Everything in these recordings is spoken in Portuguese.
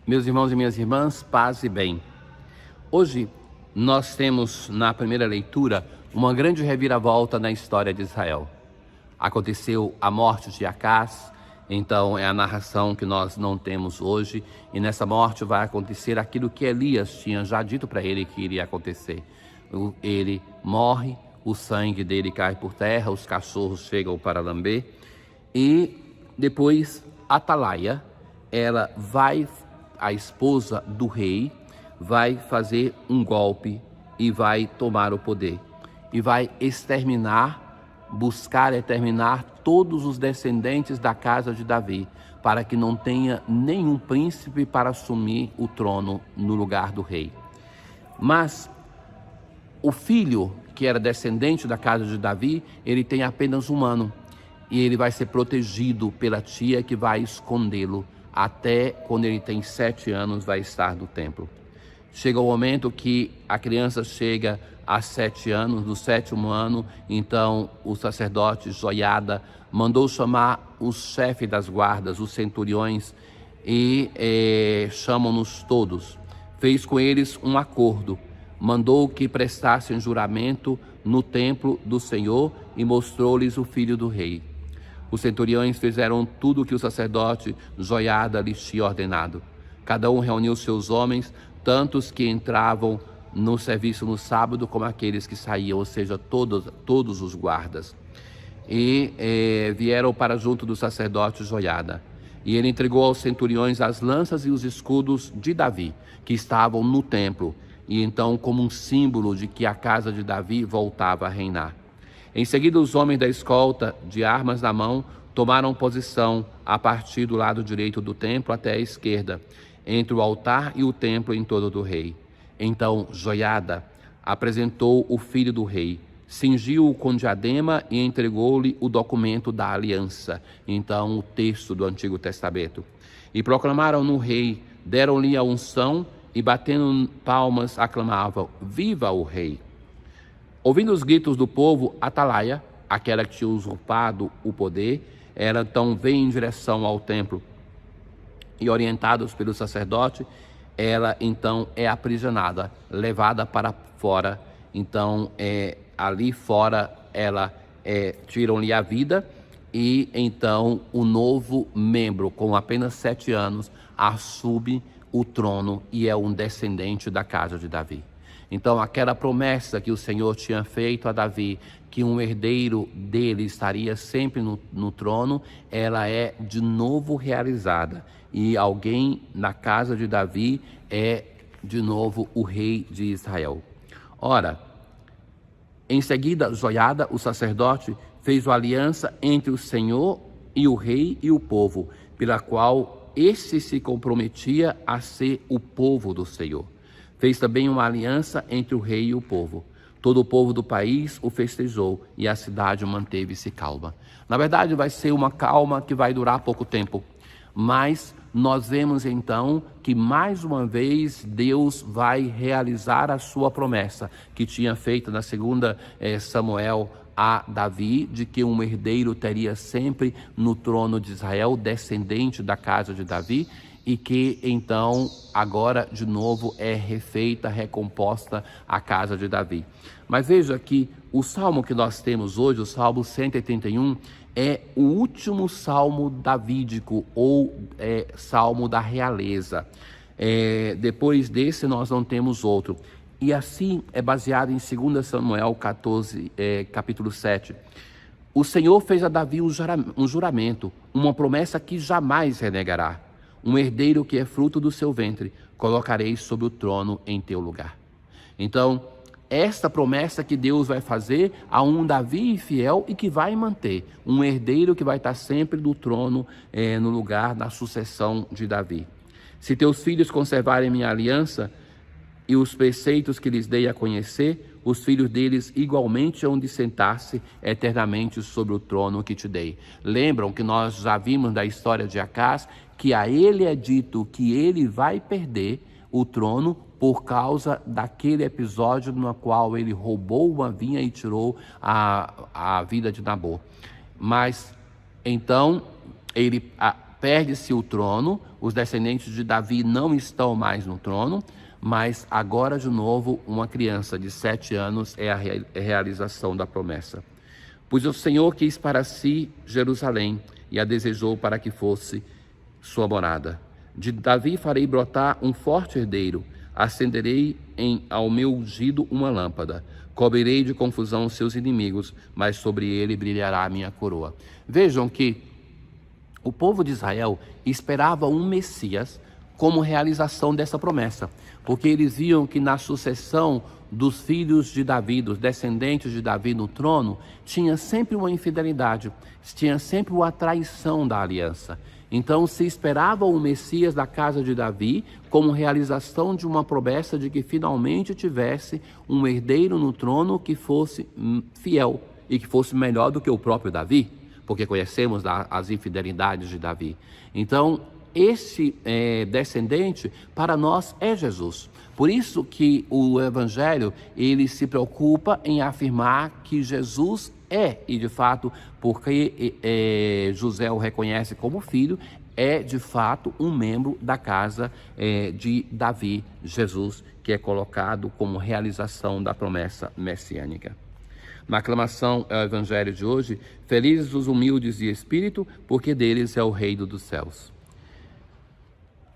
Meus irmãos e minhas irmãs, paz e bem. Hoje nós temos na primeira leitura uma grande reviravolta na história de Israel. Aconteceu a morte de Acás, então é a narração que nós não temos hoje, e nessa morte vai acontecer aquilo que Elias tinha já dito para ele que iria acontecer. Ele morre, o sangue dele cai por terra, os cachorros chegam para lamber, e depois Atalaia, a esposa do rei, vai fazer um golpe e vai tomar o poder. E vai buscar exterminar todos os descendentes da casa de Davi, para que não tenha nenhum príncipe para assumir o trono no lugar do rei. Mas o filho, que era descendente da casa de Davi, ele tem apenas 1 ano. E ele vai ser protegido pela tia que vai escondê-lo até quando ele tem 7 anos, vai estar no templo. Chega o momento que a criança chega a 7 anos, no 7º ano, então o sacerdote Joiada mandou chamar o chefe das guardas, os centuriões, e chamam-nos todos. Fez com eles um acordo, mandou que prestassem juramento no templo do Senhor e mostrou-lhes o filho do rei. Os centuriões fizeram tudo o que o sacerdote Joiada lhes tinha ordenado. Cada um reuniu seus homens, tantos que entravam no serviço no sábado como aqueles que saíam, ou seja, todos os guardas. E vieram para junto do sacerdote Joiada. E ele entregou aos centuriões as lanças e os escudos de Davi, que estavam no templo, e então como um símbolo de que a casa de Davi voltava a reinar. Em seguida, os homens da escolta, de armas na mão, tomaram posição a partir do lado direito do templo até a esquerda, entre o altar e o templo em torno do rei. Então Joiada apresentou o filho do rei, cingiu-o com diadema e entregou-lhe o documento da aliança, então o texto do Antigo Testamento. E proclamaram no rei, deram-lhe a unção e batendo palmas aclamavam: viva o rei! Ouvindo os gritos do povo, Atalaia, aquela que tinha usurpado o poder, ela então vem em direção ao templo e, orientados pelo sacerdote, ela então é aprisionada, levada para fora. Então, ali fora, tiram-lhe a vida e então o novo membro, com apenas 7 anos, assume o trono e é um descendente da casa de Davi. Então, aquela promessa que o Senhor tinha feito a Davi, que um herdeiro dele estaria sempre no trono, ela é de novo realizada. E alguém na casa de Davi é de novo o rei de Israel. Ora, em seguida, Joiada, o sacerdote, fez uma aliança entre o Senhor e o rei e o povo, pela qual este se comprometia a ser o povo do Senhor. Fez também uma aliança entre o rei e o povo. Todo o povo do país o festejou e a cidade manteve-se calma. Na verdade, vai ser uma calma que vai durar pouco tempo. Mas nós vemos então que mais uma vez Deus vai realizar a sua promessa que tinha feito na 2 Samuel a Davi, de que um herdeiro teria sempre no trono de Israel, descendente da casa de Davi, e que então agora de novo é refeita, recomposta a casa de Davi. Mas veja que o salmo que nós temos hoje, o Salmo 181, é o último salmo davídico, ou salmo da realeza. Depois desse nós não temos outro. E assim é baseado em 2 Samuel 14, capítulo 7. O Senhor fez a Davi um juramento, uma promessa que jamais renegará. Um herdeiro que é fruto do seu ventre, colocarei sobre o trono em teu lugar. Então, esta promessa que Deus vai fazer a um Davi fiel e que vai manter. Um herdeiro que vai estar sempre no trono, no lugar da sucessão de Davi. Se teus filhos conservarem minha aliança e os preceitos que lhes dei a conhecer, os filhos deles igualmente hão de sentar-se eternamente sobre o trono que te dei. Lembram que nós já vimos da história de Acás, que a ele é dito que ele vai perder o trono por causa daquele episódio no qual ele roubou uma vinha e tirou a vida de Nabô. Mas então ele perde-se o trono, os descendentes de Davi não estão mais no trono, mas agora de novo uma criança de 7 anos é a realização da promessa. Pois o Senhor quis para si Jerusalém e a desejou para que fosse sua morada. De Davi farei brotar um forte herdeiro, acenderei ao meu ungido uma lâmpada, cobrirei de confusão os seus inimigos, mas sobre ele brilhará a minha coroa. Vejam que o povo de Israel esperava um Messias como realização dessa promessa, porque eles viam que na sucessão dos filhos de Davi, dos descendentes de Davi no trono, tinha sempre uma infidelidade, tinha sempre uma traição da aliança. Então se esperava o Messias da casa de Davi como realização de uma promessa de que finalmente tivesse um herdeiro no trono que fosse fiel e que fosse melhor do que o próprio Davi, porque conhecemos as infidelidades de Davi. Então, esse descendente, para nós, é Jesus. Por isso que o Evangelho, ele se preocupa em afirmar que Jesus é, e de fato, porque José o reconhece como filho, é de fato um membro da casa de Davi, Jesus, que é colocado como realização da promessa messiânica. Na aclamação ao Evangelho de hoje, felizes os humildes de espírito, porque deles é o reino dos céus.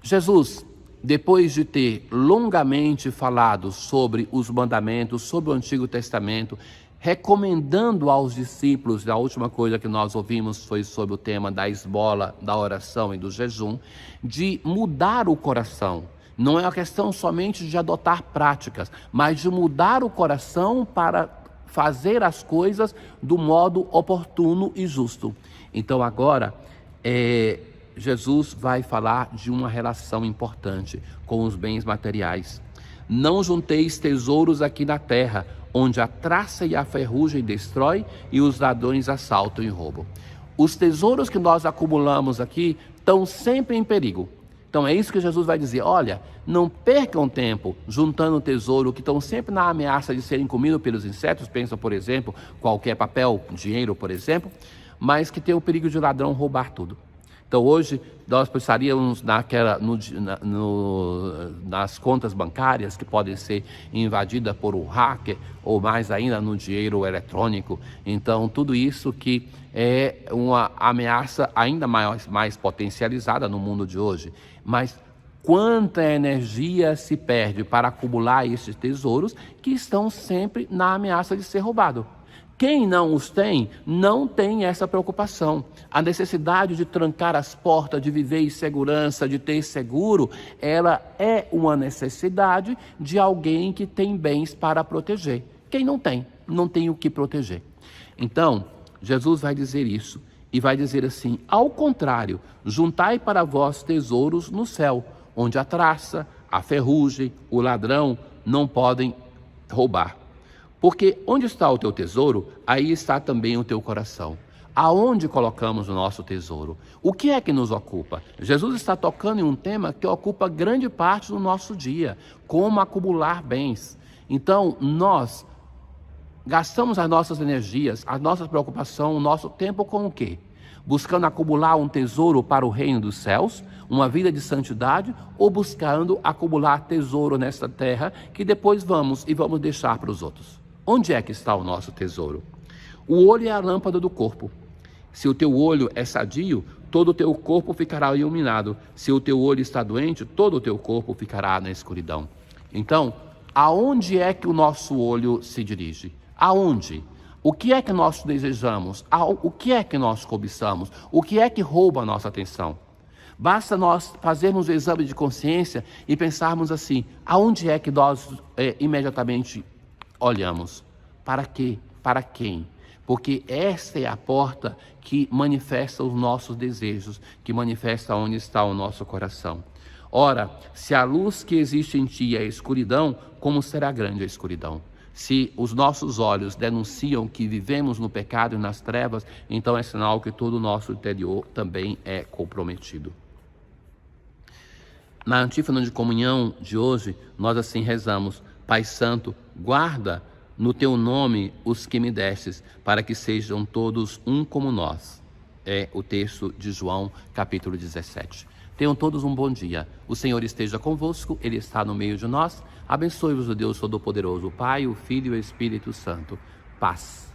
Jesus, depois de ter longamente falado sobre os mandamentos, sobre o Antigo Testamento, recomendando aos discípulos, a última coisa que nós ouvimos foi sobre o tema da esmola, da oração e do jejum, de mudar o coração. Não é uma questão somente de adotar práticas, mas de mudar o coração para fazer as coisas do modo oportuno e justo. Então agora, Jesus vai falar de uma relação importante com os bens materiais. Não junteis tesouros aqui na terra, onde a traça e a ferrugem destrói e os ladrões assaltam e roubam. Os tesouros que nós acumulamos aqui estão sempre em perigo. Então é isso que Jesus vai dizer: olha, não percam tempo juntando tesouro que estão sempre na ameaça de serem comidos pelos insetos. Pensa, por exemplo, qualquer papel, dinheiro, por exemplo, mas que tem o perigo de ladrão roubar tudo. Então hoje nós pensaríamos nas contas bancárias que podem ser invadidas por um hacker, ou mais ainda no dinheiro eletrônico. Então tudo isso que é uma ameaça ainda mais potencializada no mundo de hoje. Mas quanta energia se perde para acumular esses tesouros que estão sempre na ameaça de ser roubado. Quem não os tem, não tem essa preocupação. A necessidade de trancar as portas, de viver em segurança, de ter seguro, ela é uma necessidade de alguém que tem bens para proteger. Quem não tem, não tem o que proteger. Então, Jesus vai dizer isso e vai dizer assim: ao contrário, juntai para vós tesouros no céu, onde a traça, a ferrugem, o ladrão não podem roubar. Porque onde está o teu tesouro, aí está também o teu coração. Aonde colocamos o nosso tesouro? O que é que nos ocupa? Jesus está tocando em um tema que ocupa grande parte do nosso dia: como acumular bens. Então, nós gastamos as nossas energias, as nossas preocupações, o nosso tempo com o quê? Buscando acumular um tesouro para o reino dos céus, uma vida de santidade, ou buscando acumular tesouro nesta terra que depois vamos deixar para os outros? Onde é que está o nosso tesouro? O olho é a lâmpada do corpo. Se o teu olho é sadio, todo o teu corpo ficará iluminado. Se o teu olho está doente, todo o teu corpo ficará na escuridão. Então, aonde é que o nosso olho se dirige? Aonde? O que é que nós desejamos? O que é que nós cobiçamos? O que é que rouba a nossa atenção? Basta nós fazermos o exame de consciência e pensarmos assim: aonde é que nós imediatamente olhamos? Para quê? Para quem? Porque esta é a porta que manifesta os nossos desejos, que manifesta onde está o nosso coração. Ora, se a luz que existe em ti é a escuridão, como será grande a escuridão? Se os nossos olhos denunciam que vivemos no pecado e nas trevas, então é sinal que todo o nosso interior também é comprometido. Na antífona de comunhão de hoje, nós assim rezamos: Pai Santo, guarda no teu nome os que me destes, para que sejam todos um como nós. é o texto de João, capítulo 17. Tenham todos um bom dia. O Senhor esteja convosco, Ele está no meio de nós. Abençoe-vos o Deus Todo-Poderoso, o Pai, o Filho e o Espírito Santo. Paz.